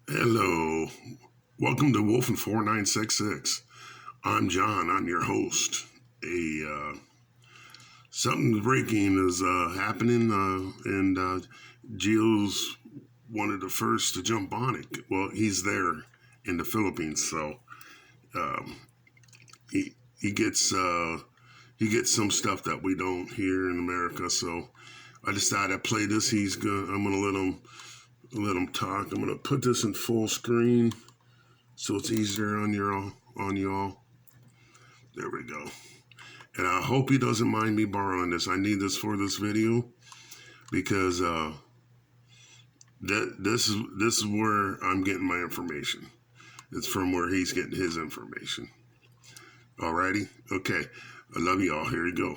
Hello. Welcome to Wolfen 4966. I'm John. I'm your host. Something breaking is happening, and Gio's one of the first to jump on it. Well, he's there in the Philippines, so he gets some stuff that we don't hear in America. So I decided to play this. I'm gonna let him talk. I'm gonna put this in full screen so it's easier on y'all. There we go. And I hope he doesn't mind me borrowing this. I need this for this video because this is where I'm getting my information. It's from where he's getting his information. Alrighty? Okay. I love y'all. Here we go.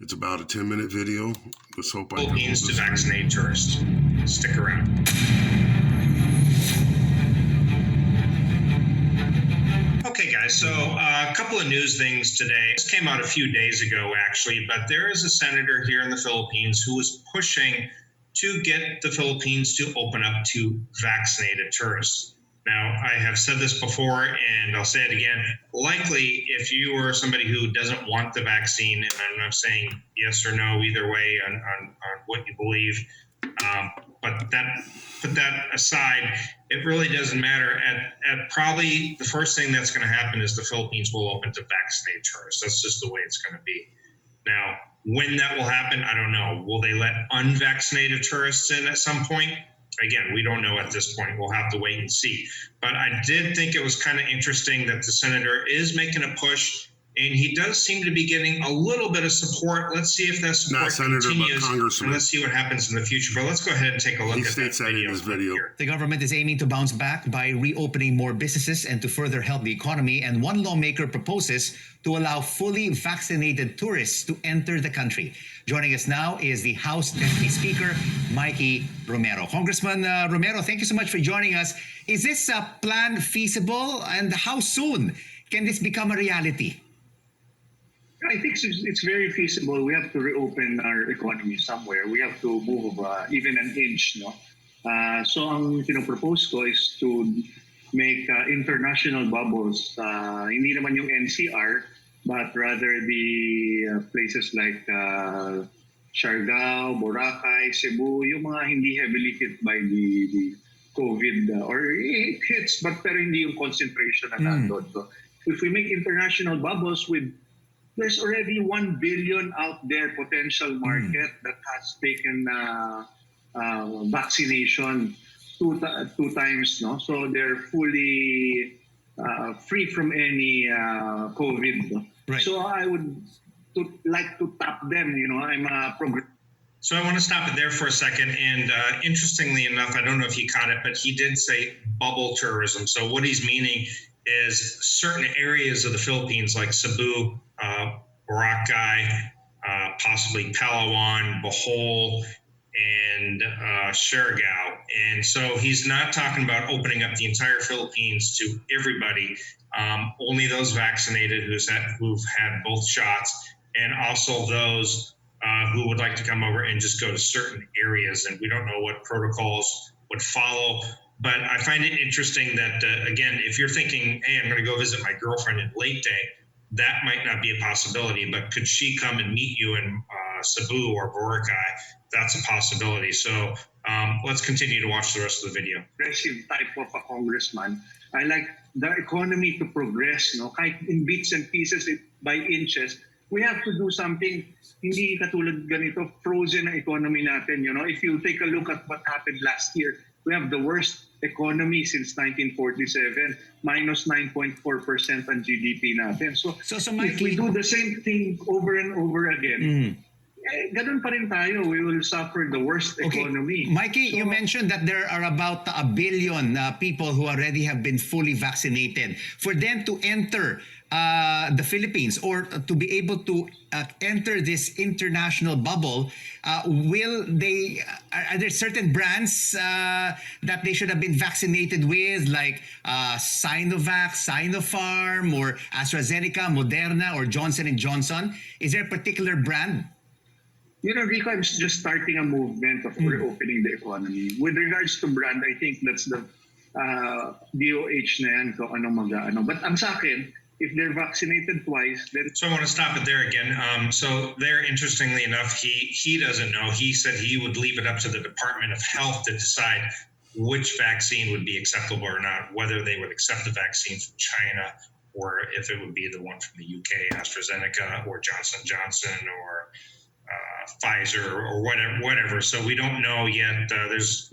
It's about a 10-minute video. Let's hope I can Philippines to vaccinate tourists. Stick around. Okay, guys, so a couple of news things today. This came out a few days ago, actually, but there is a senator here in the Philippines who is pushing to get the Philippines to open up to vaccinated tourists. Now, I have said this before, and I'll say it again. Likely, if you are somebody who doesn't want the vaccine, and I'm not saying yes or no either way on what you believe, but put that aside, it really doesn't matter. At probably the first thing that's going to happen is the Philippines will open to vaccinated tourists. That's just the way it's going to be. Now, when that will happen, I don't know. Will they let unvaccinated tourists in at some point? Again, we don't know at this point. We'll have to wait and see. But I did think it was kind of interesting that the senator is making a push, and he does seem to be getting a little bit of support. Let's see if that support not senator, continues, but congressman. and let's see what happens in the future. But let's go ahead and take a look at that video. The government is aiming to bounce back by reopening more businesses and to further help the economy. And one lawmaker proposes to allow fully vaccinated tourists to enter the country. Joining us now is the House Deputy Speaker, Mikey Romero. Congressman Romero, thank you so much for joining us. Is this plan feasible, and how soon can this become a reality? I think it's very feasible. We have to reopen our economy somewhere. We have to move even an inch, no? So ang pinopropose ko is to make international bubbles. Hindi naman yung NCR, but rather the places like Siargao, Boracay, Cebu, yung mga hindi heavily hit by the COVID, or it hits, but pero hindi yung concentration na nandun. So if we make international bubbles there's already 1 billion out there potential market that has taken vaccination two times, no? So they're fully free from any COVID. No? Right. So I would like to tap them. I'm a So I want to stop it there for a second. And interestingly enough, I don't know if he caught it, but he did say bubble tourism. So what he's meaning is certain areas of the Philippines like Cebu, Boracay, possibly Palawan, Bohol, and Siargao. And so he's not talking about opening up the entire Philippines to everybody, only those vaccinated who've had both shots, and also those who would like to come over and just go to certain areas. And we don't know what protocols would follow. But I find it interesting that, again, if you're thinking, hey, I'm going to go visit my girlfriend in Leyte, that might not be a possibility. But could she come and meet you in Cebu or Boracay? That's a possibility. So let's continue to watch the rest of the video. Aggressive type of a congressman. I like the economy to progress, no? Kahit in bits and pieces, by inches. We have to do something. Hindi katulad ganito, frozen na economy natin. If you take a look at what happened last year, we have the worst economy since 1947, minus 9.4% on GDP natin. So Mikey, if we do the same thing over and over again, ganun pa rin tayo. We will suffer the worst economy. Mikey, you mentioned that there are about 1 billion people who already have been fully vaccinated. For them to enter the Philippines, or to be able to enter this international bubble, will they? Are there certain brands that they should have been vaccinated with, like Sinovac, Sinopharm, or AstraZeneca, Moderna, or Johnson & Johnson? Is there a particular brand? Rico, I'm just starting a movement of reopening the economy. With regards to brand, I think that's the DOH na yan kung anong mag-ano. But ang sa akin, if they're vaccinated twice, then So I want to stop it there again. So there, interestingly enough, he doesn't know. He said he would leave it up to the Department of Health to decide which vaccine would be acceptable or not, whether they would accept the vaccine from China or if it would be the one from the UK, AstraZeneca, or Johnson Johnson, or Pfizer, or whatever. So we don't know yet. This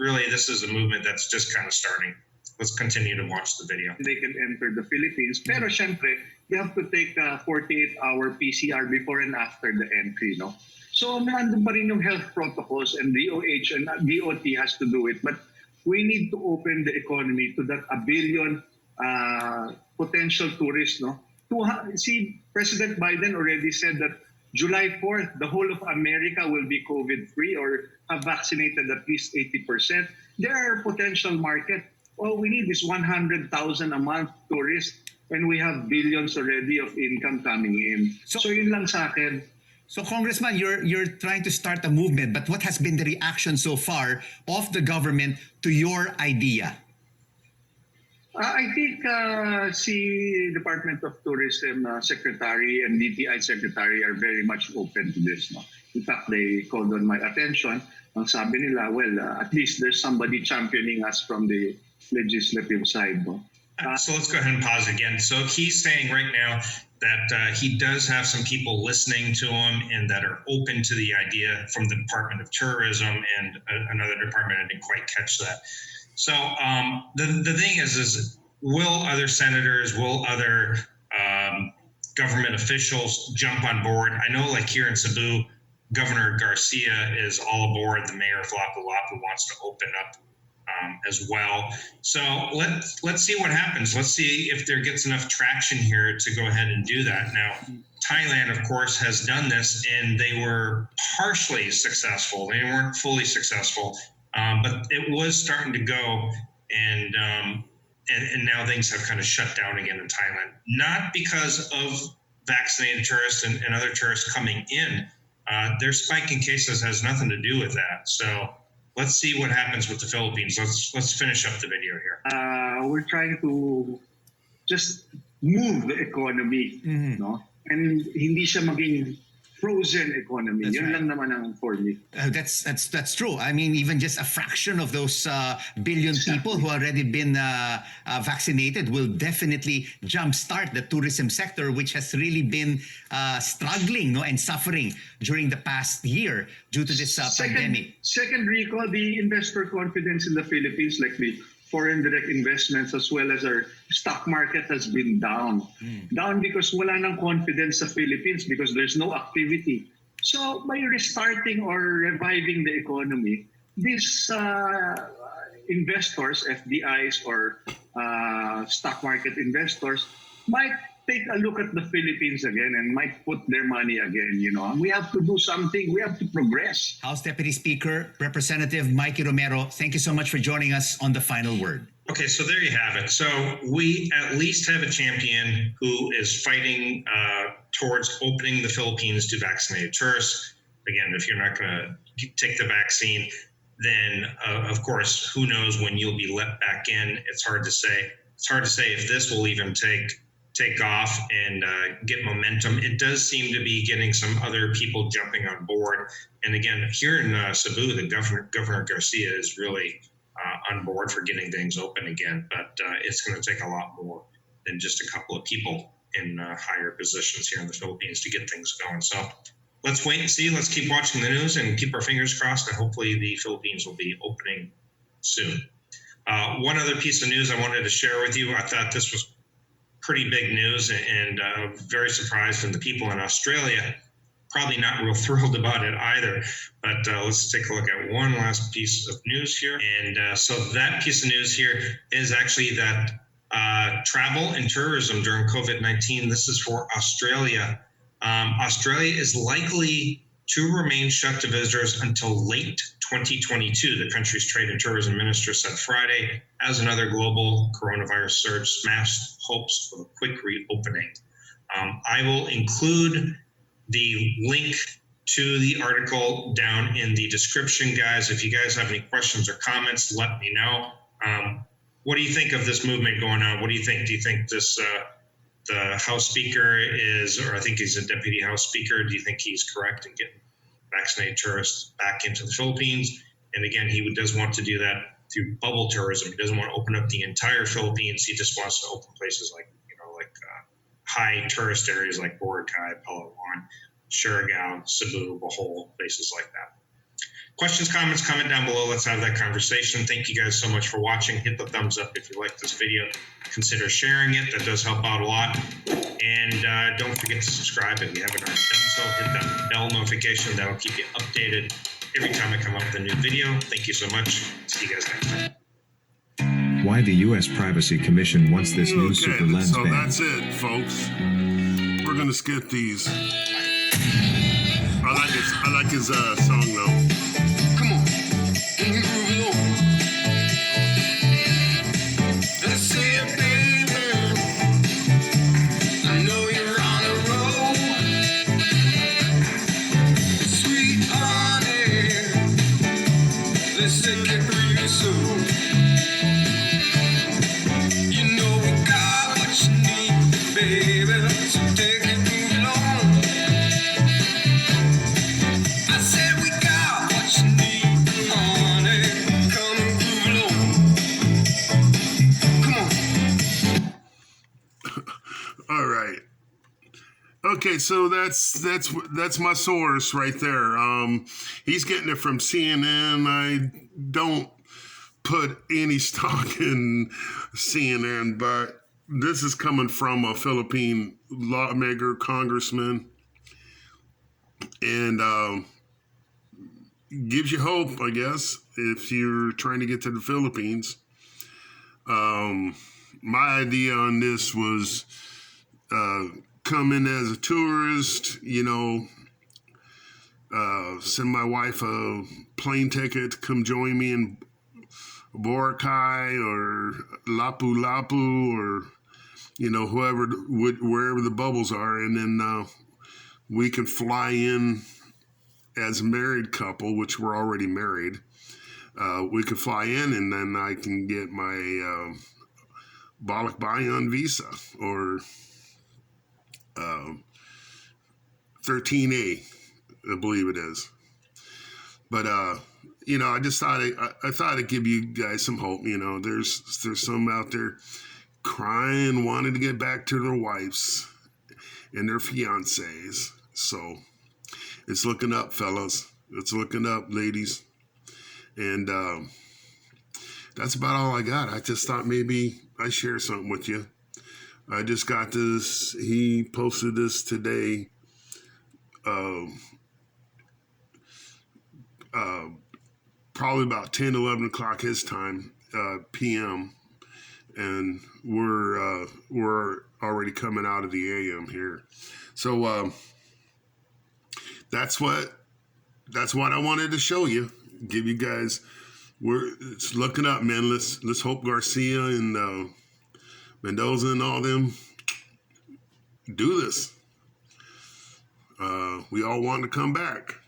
is a movement that's just kind of starting. Let's continue to watch the video. they can enter the Philippines. Pero syempre, you have to take a 48-hour PCR before and after the entry, no? So nandun pa rin yung health protocols, and DOH and DOT has to do it. But we need to open the economy to that 1 billion potential tourists, no? See, President Biden already said that July 4th, the whole of America will be COVID-free or have vaccinated at least 80%. There are potential market. All we need is 100,000 a month tourists, and we have billions already of income coming in. So yun lang sa akin. So, Congressman, you're trying to start a movement, but what has been the reaction so far of the government to your idea? I think the Department of Tourism Secretary and DTI Secretary are very much open to this. No? In fact, they called on my attention. Ang sabi nila, well, at least there's somebody championing us from the legislative side. No? So let's go ahead and pause again. So he's saying right now that he does have some people listening to him and that are open to the idea from the Department of Tourism and another department. I didn't quite catch that. So the thing is will other senators, will other government officials jump on board? I know, like here in Cebu, Governor Garcia is all aboard. The mayor of Lapu-Lapu wants to open up as well. So let's see what happens. Let's see if there gets enough traction here to go ahead and do that. Now, Thailand, of course, has done this, and they were partially successful. They weren't fully successful, but it was starting to go, and now things have kind of shut down again in Thailand. Not because of vaccinated tourists and other tourists coming in. Their spike in cases has nothing to do with that. So let's see what happens with the Philippines. Let's finish up the video here. We're trying to just move the economy, no? And hindi siya maging frozen economy. That's Yun right. lang naman ang for me. That's true. I mean, even just a fraction of those billion people who already been vaccinated will definitely jumpstart the tourism sector, which has really been struggling, no, and suffering during the past year due to this pandemic. Second, Rico, the investor confidence in the Philippines, like the foreign direct investments as well as our stock market has been down. Down because wala nang confidence sa Philippines because there's no activity. So by restarting or reviving the economy, these investors, FDIs or stock market investors might take a look at the Philippines again and might put their money again, you know. We have to do something. We have to progress. House Deputy Speaker, Representative Mikey Romero, thank you so much for joining us on The Final Word. Okay, so there you have it. So we at least have a champion who is fighting towards opening the Philippines to vaccinated tourists. Again, if you're not going to take the vaccine, then of course, who knows when you'll be let back in. It's hard to say. It's hard to say if this will even take off and get momentum. It does seem to be getting some other people jumping on board. And again, here in Cebu, the Governor Garcia is really on board for getting things open again. But it's going to take a lot more than just a couple of people in higher positions here in the Philippines to get things going. So let's wait and see. Let's keep watching the news and keep our fingers crossed. And hopefully the Philippines will be opening soon. One other piece of news I wanted to share with you. I thought this was pretty big news, and very surprised, and the people in Australia probably not real thrilled about it either. But let's take a look at one last piece of news here. And so that piece of news here is actually that travel and tourism during COVID-19, this is for Australia. Australia is likely to remain shut to visitors until late 2022, the country's trade and tourism minister said Friday, as another global coronavirus surge smashed hopes of a quick reopening. I will include the link to the article down in the description, guys. If you guys have any questions or comments, let me know. what do you think of this movement going on? What do you think? Do you think this the House Speaker is, or I think he's a Deputy House Speaker, do you think he's correct in getting vaccinated tourists back into the Philippines? And again, he does want to do that through bubble tourism. He doesn't want to open up the entire Philippines. He just wants to open places like, high tourist areas like Boracay, Palawan, Surigao, Cebu, Bohol, places like that. Questions, comments, comment down below. Let's have that conversation. Thank you guys so much for watching. Hit the thumbs up if you like this video. Consider sharing it. That does help out a lot. And don't forget to subscribe if you haven't already done so. Hit that bell notification. That'll keep you updated every time I come up with a new video. Thank you so much. See you guys next time. Why the U.S. Privacy Commission wants this new super lens so ban. That's it, folks. We're gonna skip these. I like his song though. Come on, can you groove along? Let's see it, baby. I know you're on a roll. Sweet honey, let's take it through your soul. You know we got what you need, baby. So take it, move along. I said we got what you need, honey. Come and groove along. Come on. All right. Okay, so that's my source right there. He's getting it from CNN. I don't put any stock in CNN, but this is coming from a Philippine lawmaker, congressman, and gives you hope, I guess, if you're trying to get to the Philippines. My idea on this was come in as a tourist, send my wife a plane ticket to come join me in Boracay or Lapu-Lapu or, wherever the bubbles are. And then we can fly in as a married couple, which we're already married. We could fly in and then I can get my Balikbayan visa or 13A, I believe it is. But I just thought I thought I'd give you guys some hope. There's some out there crying, wanting to get back to their wives and their fiancés. So it's looking up, fellas. It's looking up, ladies. And that's about all I got. I just thought maybe I'd share something with you. I just got this. He posted this today. Probably about 10, 11 o'clock his time, PM. And we're already coming out of the AM here. So that's what I wanted to show you. Give you guys, it's looking up, man. Let's hope Garcia and Mendoza and all them do this. We all want to come back.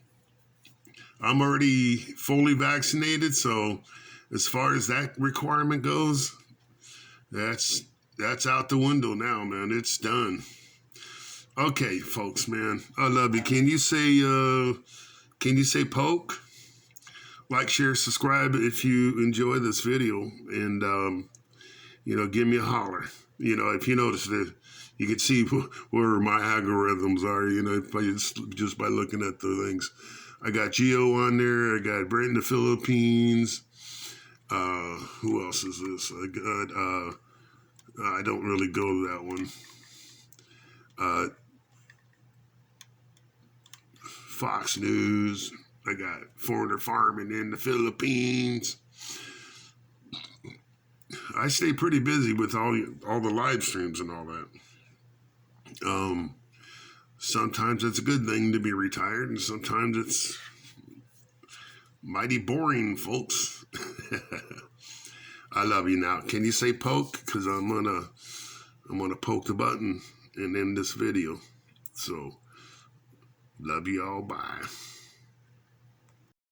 I'm already fully vaccinated, so as far as that requirement goes, that's out the window now, man. It's done. Okay, folks, man. I love you. Can you say poke? Like, share, subscribe if you enjoy this video, and give me a holler. If you notice that you can see where my algorithms are, just by looking at the things. I got Geo on there. I got Brent in the Philippines. Who else is this? I got, I don't really go to that one. Fox News. I got Foreigner Farming in the Philippines. I stay pretty busy with all the live streams and all that. Sometimes it's a good thing to be retired, and sometimes it's mighty boring, folks. I love you now. Can you say poke? Because I'm gonna poke the button and end this video. So love you all. Bye.